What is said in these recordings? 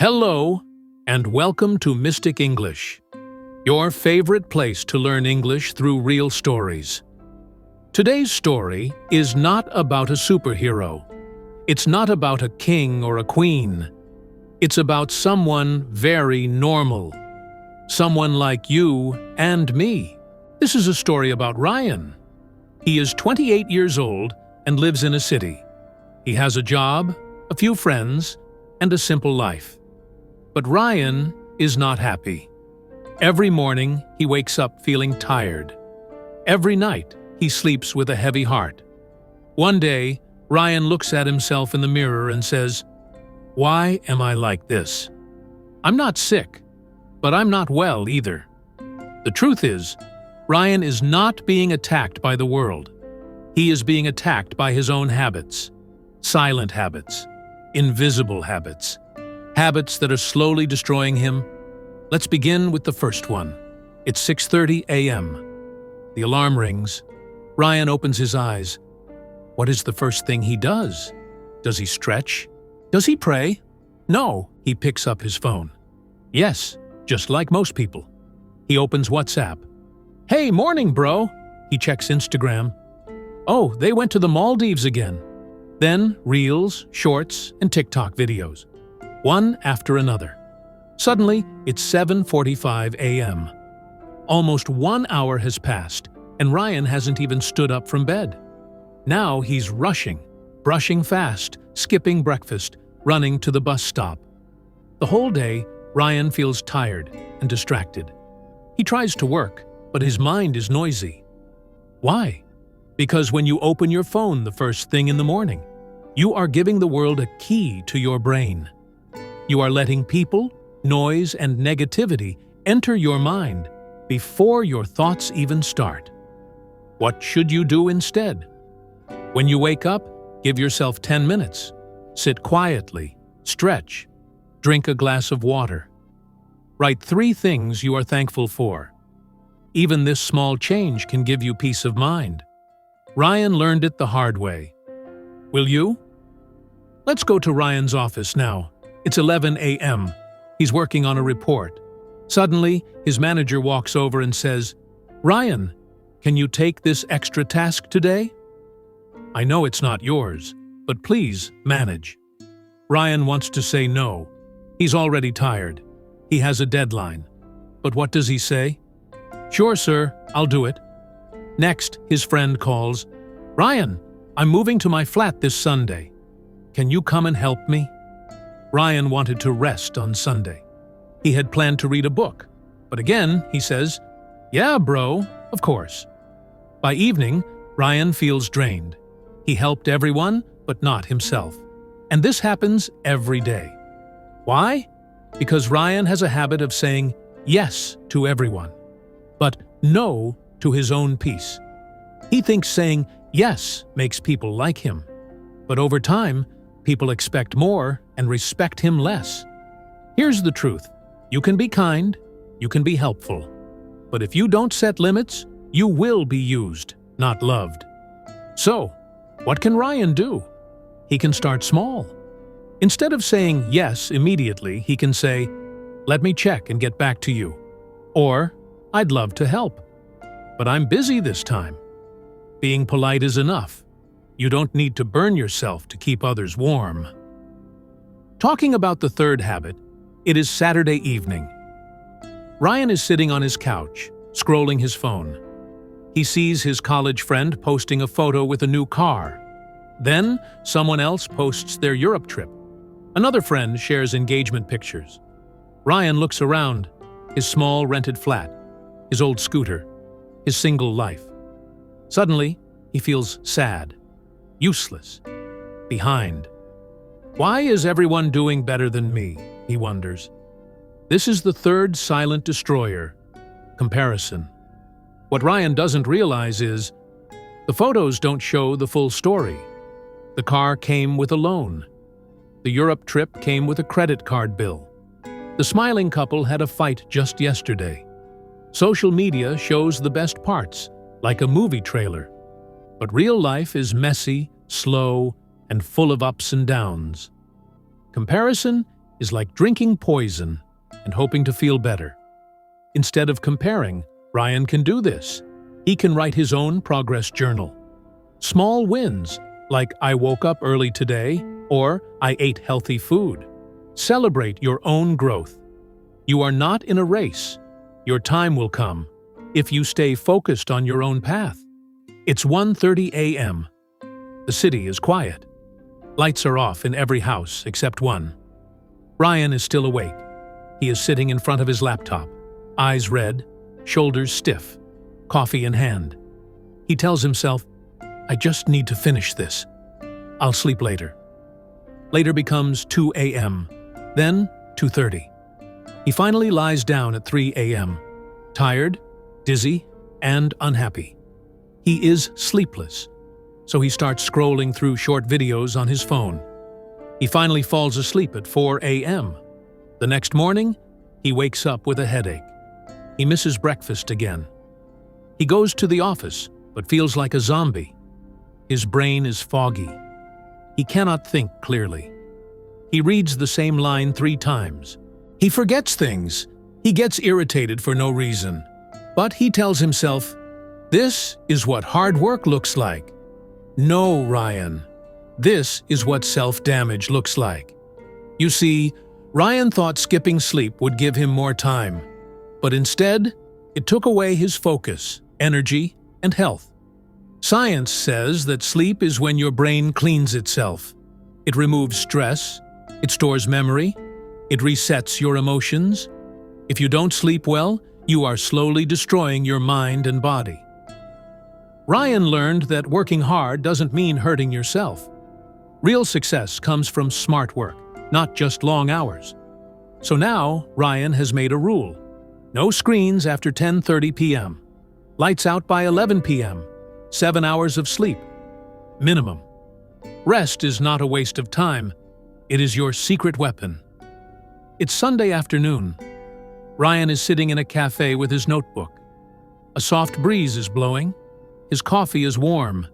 Hello, and welcome to Mystic English, your favorite place to learn English through real stories. Today's story is not about a superhero. It's not about a king or a queen. It's about someone very normal. Someone like you and me. This is a story about Ryan. He is 28 years old and lives in a city. He has a job, a few friends, and a simple life. But Ryan is not happy. Every morning, he wakes up feeling tired. Every night, he sleeps with a heavy heart. One day, Ryan looks at himself in the mirror and says, "Why am I like this? I'm not sick, but I'm not well either." The truth is, Ryan is not being attacked by the world. He is being attacked by his own habits. Silent habits. Invisible habits. Habits that are slowly destroying him. Let's begin with the first one. It's 6:30 a.m. The alarm rings. Ryan opens his eyes. What is the first thing he does? Does he stretch? Does he pray? No, he picks up his phone. Yes, just like most people. He opens WhatsApp. "Hey, morning, bro." He checks Instagram. Oh, they went to the Maldives again. Then Reels, Shorts, and TikTok videos. One after another. Suddenly, it's 7:45 a.m. Almost 1 hour has passed, and Ryan hasn't even stood up from bed. Now he's rushing, brushing fast, skipping breakfast, running to the bus stop. The whole day, Ryan feels tired and distracted. He tries to work, but his mind is noisy. Why? Because when you open your phone the first thing in the morning, you are giving the world a key to your brain. You are letting people, noise, and negativity enter your mind before your thoughts even start. What should you do instead? When you wake up, give yourself 10 minutes. Sit quietly, stretch, drink a glass of water. Write 3 things you are thankful for. Even this small change can give you peace of mind. Ryan learned it the hard way. Will you? Let's go to Ryan's office now. It's 11 a.m. He's working on a report. Suddenly, his manager walks over and says, "Ryan, can you take this extra task today? I know it's not yours, but please manage." Ryan wants to say no. He's already tired. He has a deadline. But what does he say? "Sure, sir, I'll do it." Next, his friend calls, "Ryan, I'm moving to my flat this Sunday. Can you come and help me?" Ryan wanted to rest on Sunday. He had planned to read a book. But again, he says, "Yeah, bro, of course." By evening, Ryan feels drained. He helped everyone, but not himself. And this happens every day. Why? Because Ryan has a habit of saying yes to everyone, but no to his own peace. He thinks saying yes makes people like him. But over time, people expect more and respect him less. Here's the truth. You can be kind, you can be helpful. But if you don't set limits, you will be used, not loved. So, what can Ryan do? He can start small. Instead of saying yes immediately, he can say, "Let me check and get back to you." Or, "I'd love to help, but I'm busy this time." Being polite is enough. You don't need to burn yourself to keep others warm. Talking about the third habit, it is Saturday evening. Ryan is sitting on his couch, scrolling his phone. He sees his college friend posting a photo with a new car. Then, someone else posts their Europe trip. Another friend shares engagement pictures. Ryan looks around, his small rented flat, his old scooter, his single life. Suddenly, he feels sad, useless, behind. Why is everyone doing better than me? He wonders. This is the third silent destroyer, comparison. What Ryan doesn't realize is, the photos don't show the full story. The car came with a loan. The Europe trip came with a credit card bill. The smiling couple had a fight just yesterday. Social media shows the best parts, like a movie trailer. But real life is messy, slow, and full of ups and downs. Comparison is like drinking poison and hoping to feel better. Instead of comparing, Ryan can do this. He can write his own progress journal. Small wins, like I woke up early today or I ate healthy food. Celebrate your own growth. You are not in a race. Your time will come if you stay focused on your own path. It's 1:30 a.m. The city is quiet. Lights are off in every house except one. Ryan is still awake. He is sitting in front of his laptop, eyes red, shoulders stiff, coffee in hand. He tells himself, I just need to finish this. I'll sleep later. Later becomes 2 a.m., then 2:30. He finally lies down at 3 a.m., tired, dizzy, and unhappy. He is sleepless, so he starts scrolling through short videos on his phone. He finally falls asleep at 4 a.m. The next morning, he wakes up with a headache. He misses breakfast again. He goes to the office, but feels like a zombie. His brain is foggy. He cannot think clearly. He reads the same line 3 times. He forgets things. He gets irritated for no reason. But he tells himself, this is what hard work looks like. No, Ryan. This is what self-damage looks like. You see, Ryan thought skipping sleep would give him more time. But instead, it took away his focus, energy, and health. Science says that sleep is when your brain cleans itself. It removes stress, it stores memory, it resets your emotions. If you don't sleep well, you are slowly destroying your mind and body. Ryan learned that working hard doesn't mean hurting yourself. Real success comes from smart work, not just long hours. So now, Ryan has made a rule. No screens after 10:30 p.m. Lights out by 11 p.m. 7 hours of sleep. Minimum. Rest is not a waste of time. It is your secret weapon. It's Sunday afternoon. Ryan is sitting in a cafe with his notebook. A soft breeze is blowing. His coffee is warm.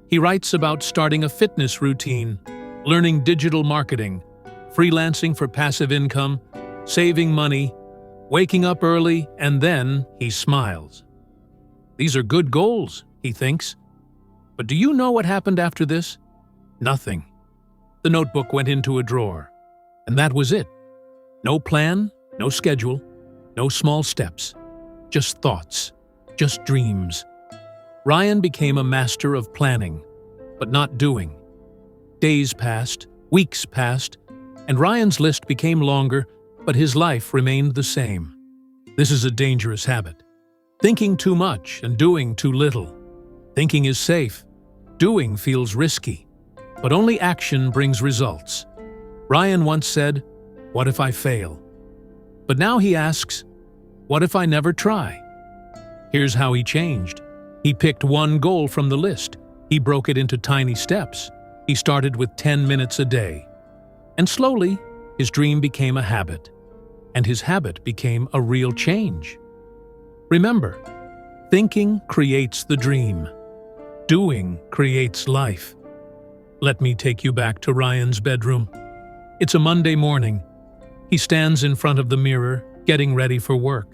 He writes about starting a fitness routine, learning digital marketing, freelancing for passive income, saving money, waking up early, and then he smiles. These are good goals, he thinks. But do you know what happened after this? Nothing. The notebook went into a drawer. And that was it. No plan, no schedule, no small steps. Just thoughts, just dreams. Ryan became a master of planning, but not doing. Days passed, weeks passed, and Ryan's list became longer, but his life remained the same. This is a dangerous habit. Thinking too much and doing too little. Thinking is safe. Doing feels risky. But only action brings results. Ryan once said, "What if I fail?" But now he asks, "What if I never try?" Here's how he changed. He picked one goal from the list. He broke it into tiny steps. He started with 10 minutes a day. And slowly, his dream became a habit. And his habit became a real change. Remember, thinking creates the dream. Doing creates life. Let me take you back to Ryan's bedroom. It's a Monday morning. He stands in front of the mirror, getting ready for work.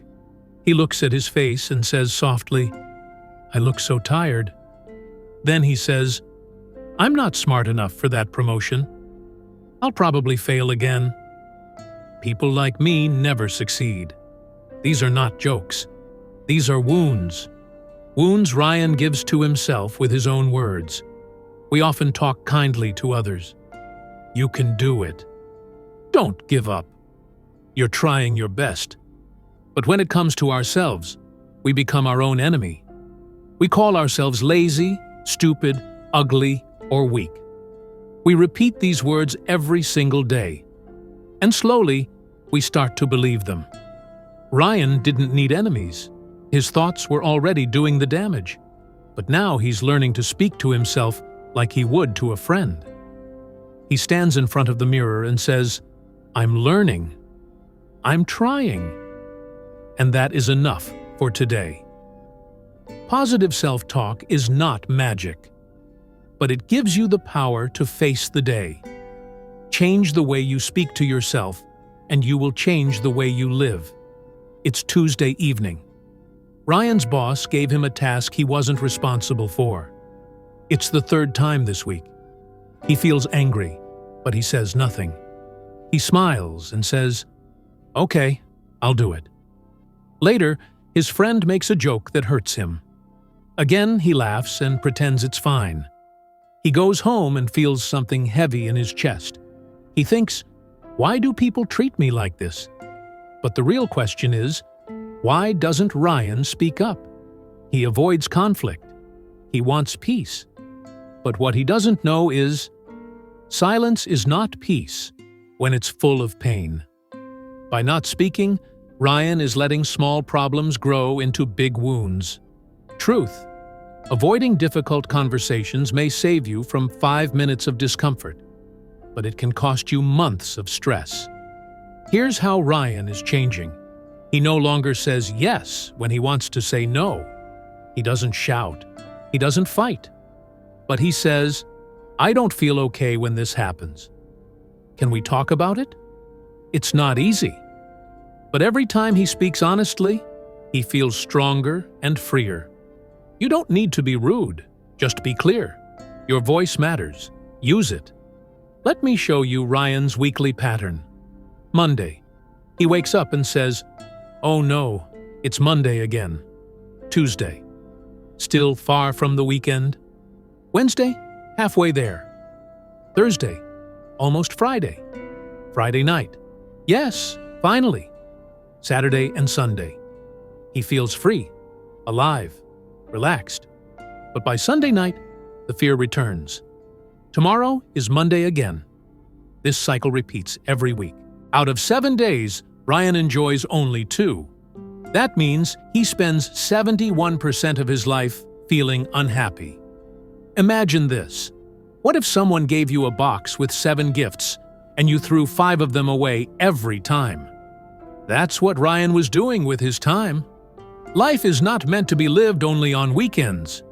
He looks at his face and says softly, "I look so tired." Then he says, "I'm not smart enough for that promotion. I'll probably fail again. People like me never succeed." These are not jokes. These are wounds. Wounds Ryan gives to himself with his own words. We often talk kindly to others. "You can do it. Don't give up. You're trying your best." But when it comes to ourselves, we become our own enemy. We call ourselves lazy, stupid, ugly, or weak. We repeat these words every single day. And slowly, we start to believe them. Ryan didn't need enemies. His thoughts were already doing the damage. But now he's learning to speak to himself like he would to a friend. He stands in front of the mirror and says, "I'm learning. I'm trying." And that is enough for today. Positive self-talk is not magic, but it gives you the power to face the day. Change the way you speak to yourself, and you will change the way you live. It's Tuesday evening. Ryan's boss gave him a task he wasn't responsible for. It's the third time this week. He feels angry, but he says nothing. He smiles and says, "Okay, I'll do it." Later, his friend makes a joke that hurts him. Again, he laughs and pretends it's fine. He goes home and feels something heavy in his chest. He thinks, "Why do people treat me like this?" But the real question is, why doesn't Ryan speak up? He avoids conflict. He wants peace. But what he doesn't know is, silence is not peace when it's full of pain. By not speaking, Ryan is letting small problems grow into big wounds. Truth: avoiding difficult conversations may save you from 5 minutes of discomfort, but it can cost you months of stress. Here's how Ryan is changing. He no longer says yes when he wants to say no. He doesn't shout. He doesn't fight. But he says, "I don't feel okay when this happens. Can we talk about it?" It's not easy. But every time he speaks honestly, he feels stronger and freer. You don't need to be rude. Just be clear. Your voice matters. Use it. Let me show you Ryan's weekly pattern. Monday. He wakes up and says, "Oh no, it's Monday again." Tuesday. Still far from the weekend. Wednesday, halfway there. Thursday, almost Friday. Friday night. Yes, finally. Saturday and Sunday. He feels free, alive, relaxed. But by Sunday night, the fear returns. Tomorrow is Monday again. This cycle repeats every week. Out of 7 days, Ryan enjoys only 2. That means he spends 71% of his life feeling unhappy. Imagine this. What if someone gave you a box with 7 gifts and you threw 5 of them away every time? That's what Ryan was doing with his time. Life is not meant to be lived only on weekends.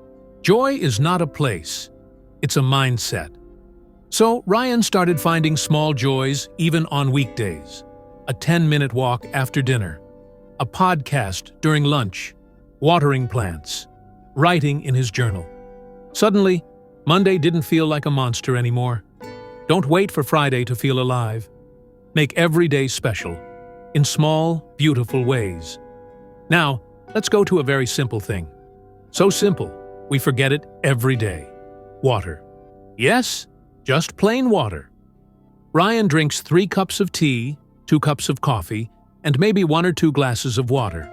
Joy is not a place. It's a mindset. So Ryan started finding small joys even on weekdays. A 10-minute walk after dinner, a podcast during lunch, watering plants, writing in his journal. Suddenly, Monday didn't feel like a monster anymore. Don't wait for Friday to feel alive. Make every day special, in small, beautiful ways. Now, let's go to a very simple thing. So simple, we forget it every day. Water. Yes, just plain water. Ryan drinks 3 cups of tea, 2 cups of coffee, and maybe 1 or 2 glasses of water.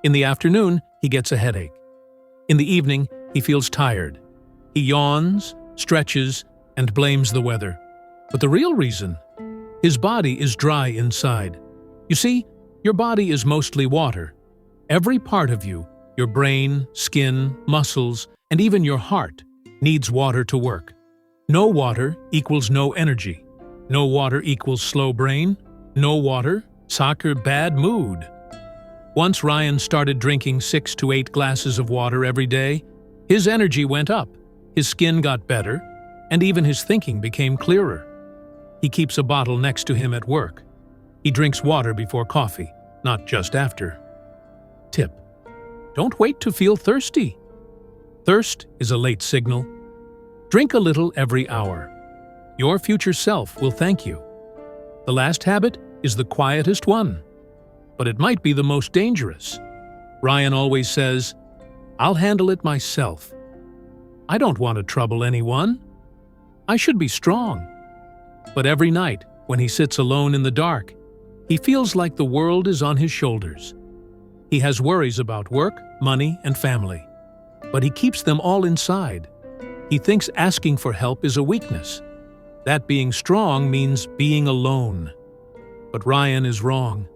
In the afternoon, he gets a headache. In the evening, he feels tired. He yawns, stretches, and blames the weather. But the real reason? His body is dry inside. You see, your body is mostly water. Every part of you, your brain, skin, muscles, and even your heart, needs water to work. No water equals no energy. No water equals slow brain. No water, soccer bad mood. Once Ryan started drinking 6 to 8 glasses of water every day, his energy went up, his skin got better, and even his thinking became clearer. He keeps a bottle next to him at work. He drinks water before coffee, not just after. Tip: don't wait to feel thirsty. Thirst is a late signal. Drink a little every hour. Your future self will thank you. The last habit is the quietest one, but it might be the most dangerous. Ryan always says, "I'll handle it myself." I don't want to trouble anyone. I should be strong. But every night, when he sits alone in the dark, he feels like the world is on his shoulders. He has worries about work, money, and family, but he keeps them all inside. He thinks asking for help is a weakness. That being strong means being alone. But Ryan is wrong.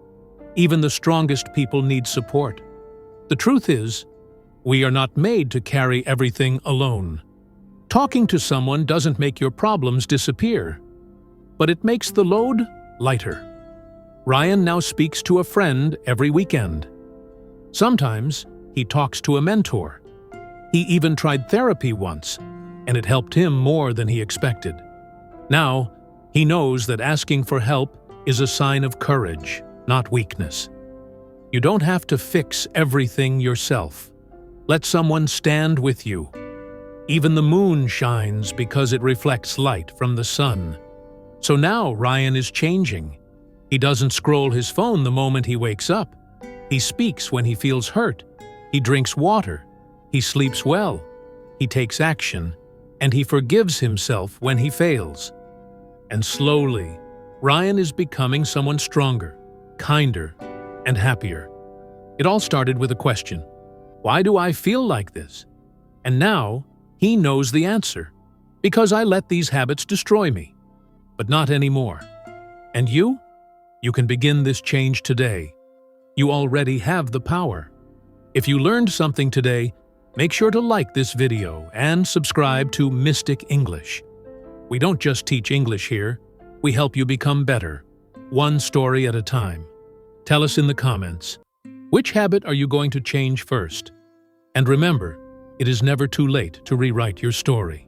Even the strongest people need support. The truth is, we are not made to carry everything alone. Talking to someone doesn't make your problems disappear, but it makes the load lighter. Ryan now speaks to a friend every weekend. Sometimes he talks to a mentor. He even tried therapy once, and it helped him more than he expected. Now, he knows that asking for help is a sign of courage, not weakness. You don't have to fix everything yourself. Let someone stand with you. Even the moon shines because it reflects light from the sun. So now Ryan is changing. He doesn't scroll his phone the moment he wakes up. He speaks when he feels hurt. He drinks water. He sleeps well. He takes action. And he forgives himself when he fails. And slowly, Ryan is becoming someone stronger, kinder, and happier. It all started with a question. Why do I feel like this? And now, he knows the answer. Because I let these habits destroy me. But not anymore. And you? You can begin this change today. You already have the power. If you learned something today, make sure to like this video and subscribe to Mystic English. We don't just teach English here, we help you become better, one story at a time. Tell us in the comments, which habit are you going to change first? And remember, it is never too late to rewrite your story.